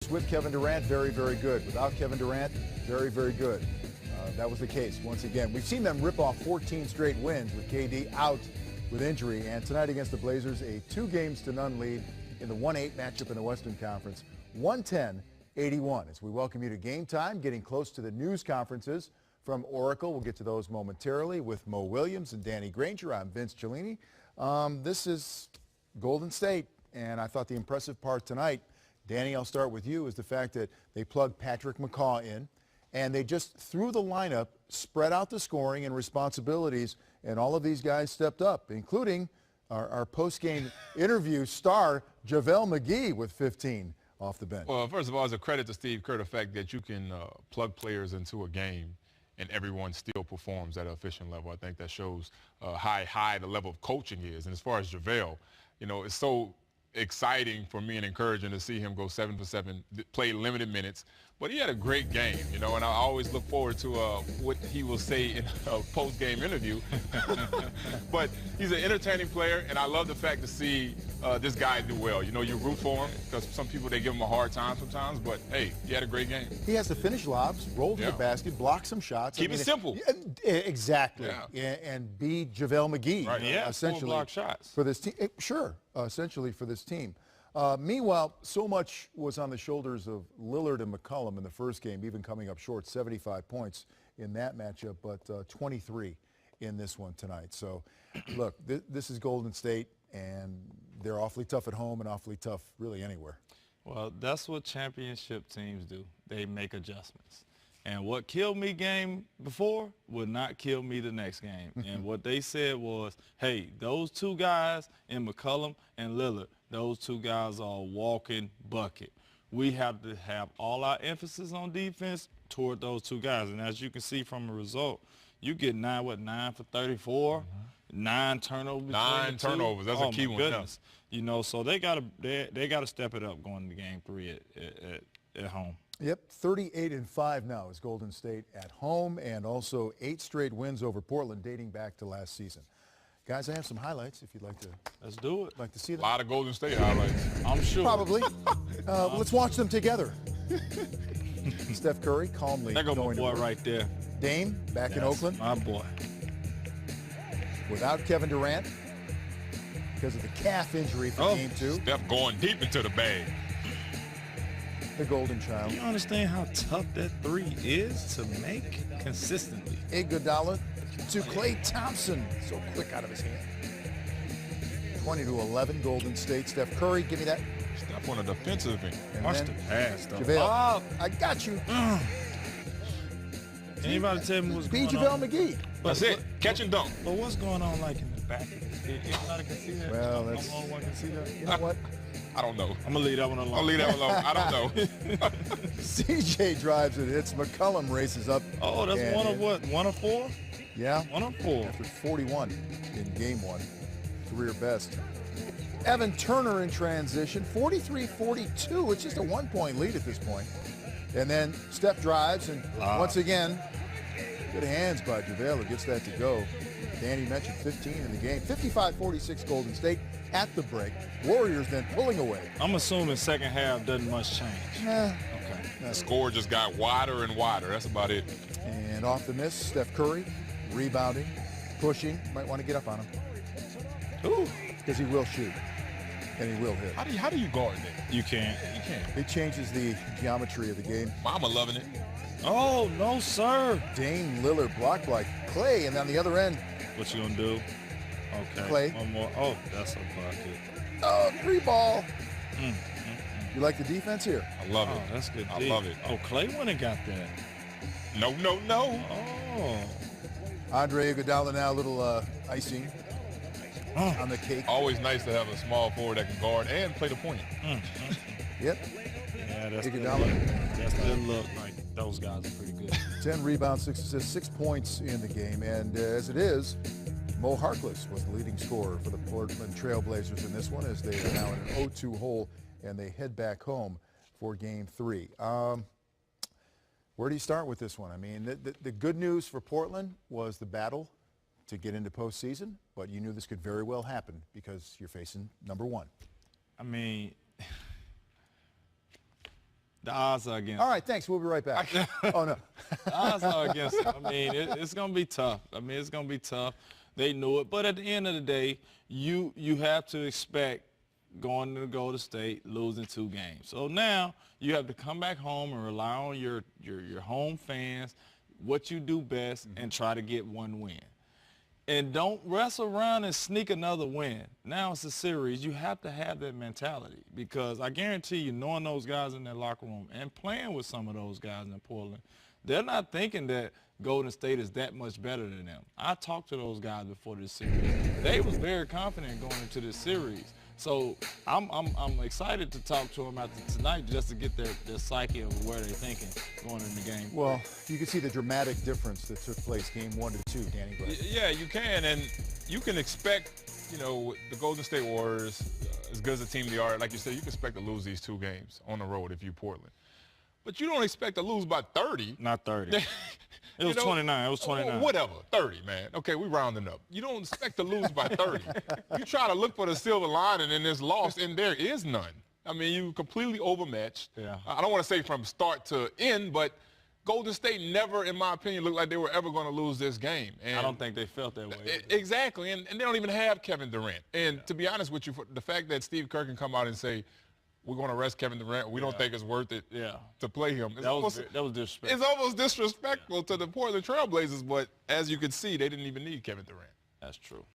With Kevin Durant, very, very good. Without Kevin Durant, very, very good. That was the case once again. We've seen them rip off 14 straight wins with KD out with injury. And tonight against the Blazers, a 2-0 lead in the 1-8 matchup in the Western Conference. 110-81. As we welcome you to Game Time, getting close to the news conferences from Oracle. We'll get to those momentarily with Mo Williams and Danny Granger. I'm Vince Cellini. This is Golden State, and I thought the impressive part tonight, Danny, I'll start with you, is the fact that they plugged Patrick McCaw in, and they just threw the lineup, spread out the scoring and responsibilities, and all of these guys stepped up, including our post-game interview star, JaVale McGee, with 15 off the bench. Well, first of all, it's a credit to Steve Kerr, the fact that you can plug players into a game and everyone still performs at an efficient level. I think that shows how high the level of coaching is. And as far as JaVale, you know, it's so exciting for me and encouraging to see him go 7 for 7, play limited minutes. But he had a great game, you know, and I always look forward to what he will say in a post-game interview. But he's an entertaining player, and I love the fact to see this guy do well. You know, you root for him because some people, they give him a hard time sometimes, but, hey, he had a great game. He has to finish lobs, roll to the basket, block some shots. Keep it simple. Exactly. Yeah. And be JaVale McGee, right. essentially, block shots for this team. Sure, essentially for this team. Meanwhile, so much was on the shoulders of Lillard and McCollum in the first game, even coming up short, 75 points in that matchup, but 23 in this one tonight. So, look, this is Golden State, and they're awfully tough at home and awfully tough really anywhere. Well, that's what championship teams do. They make adjustments. And what killed me game before would not kill me the next game. And what they said was, hey, those two guys in McCollum and Lillard, those two guys are a walking bucket. We have to have all our emphasis on defense toward those two guys. And as you can see from the result, you get 9 for 34, 9 turnovers. 9 turnovers. That's a key one. Goodness. You know, so they gotta step it up going to game 3 at home. Yep, 38-5 now is Golden State at home, and also 8 straight wins over Portland dating back to last season. Guys, I have some highlights if you'd like to. Let's do it. Like to see them. A lot of Golden State highlights. I'm sure. Probably. Let's watch them together. Steph Curry calmly. There go my boy right there. Dame back in Oakland. My boy. Without Kevin Durant because of the calf injury for Game 2. Steph going deep into the bag. The golden child. Do you understand how tough that 3 is to make consistently? Iguodala to Klay Thompson. So quick out of his hand. 20-11, Golden State. Steph Curry, give me that. Steph on a defensive end. Watch the pass, though. JaVale, I got you. Anybody tell me what's going on? Be JaVale McGee. That's it. Catch and dunk. But what's going on, like, in the back? Anybody can see that? Well, that's. I'm the only one can see that. You know what? I don't know. I'm going to leave that one alone. I'll leave that one alone. I don't know. CJ drives it. It's McCollum races up. Oh, that's one of what? 1 of 4? Yeah. 1 of 4. After 41 in Game 1. Career best. Evan Turner in transition. 43-42. It's just a 1-point lead at this point. And then Steph drives, and once again, good hands by JaVale who gets that to go. Danny mentioned 15 in the game. 55-46 Golden State at the break. Warriors then pulling away. I'm assuming second half doesn't much change. Okay. The score just got wider and wider. That's about it. And off the miss, Steph Curry rebounding, pushing. Might want to get up on him. Ooh. Because he will shoot. And he will hit. How do you guard that? You can't. It changes the geometry of the game. Mama loving it. Oh, no, sir. Dame Lillard blocked by Klay, and on the other end. What you gonna do? Okay. Klay. One more. Oh, that's a bucket. Oh, 3-ball. You like the defense here? I love it. That's good. I love it. Oh, Klay went and got that. No. Oh. Andre Iguodala now a little icing on the cake. Always nice to have a small forward that can guard and play the point. Yep. Yeah, that's Iguodala. That's good look. Like, those guys are pretty good. 10 rebounds, 6 assists, 6 points in the game. And as it is, Mo Harkless was the leading scorer for the Portland Trail Blazers in this one, as they are now in an 0-2 hole, and they head back home for Game 3. Where do you start with this one? I mean, the good news for Portland was the battle to get into postseason, but you knew this could very well happen because you're facing number 1. I mean, The odds are against All right, thanks. We'll be right back. Oh, no. The odds are against them. I mean, it's going to be tough. I mean, it's going to be tough. They knew it. But at the end of the day, you have to expect going to Golden State, losing 2 games. So now you have to come back home and rely on your home fans, what you do best, and try to get 1 win. And don't wrestle around and sneak another win. Now it's a series. You have to have that mentality because I guarantee you, knowing those guys in that locker room and playing with some of those guys in Portland, they're not thinking that Golden State is that much better than them. I talked to those guys before this series. They was very confident going into this series. So I'm excited to talk to them after tonight just to get their psyche of where they're thinking going in the game. Well, you can see the dramatic difference that took place game 1 to 2, Danny. Yeah, you can, and you can expect, you know, the Golden State Warriors, as good as a team they are, like you said, you can expect to lose these 2 games on the road if you're Portland. But you don't expect to lose by 30. Not 30. It was 29. It was 29. Whatever, 30, man. Okay, we rounding up. You don't expect to lose by 30. You try to look for the silver lining in this loss, and there is none. I mean, you completely overmatched. Yeah. I don't want to say from start to end, but Golden State never, in my opinion, looked like they were ever going to lose this game. And I don't think they felt that way. Exactly, and they don't even have Kevin Durant. And to be honest with you, the fact that Steve Kerr can come out and say, we're going to rest Kevin Durant. We don't think it's worth it to play him. That was disrespectful. It's almost disrespectful to the Portland Trail Blazers, but as you can see, they didn't even need Kevin Durant. That's true.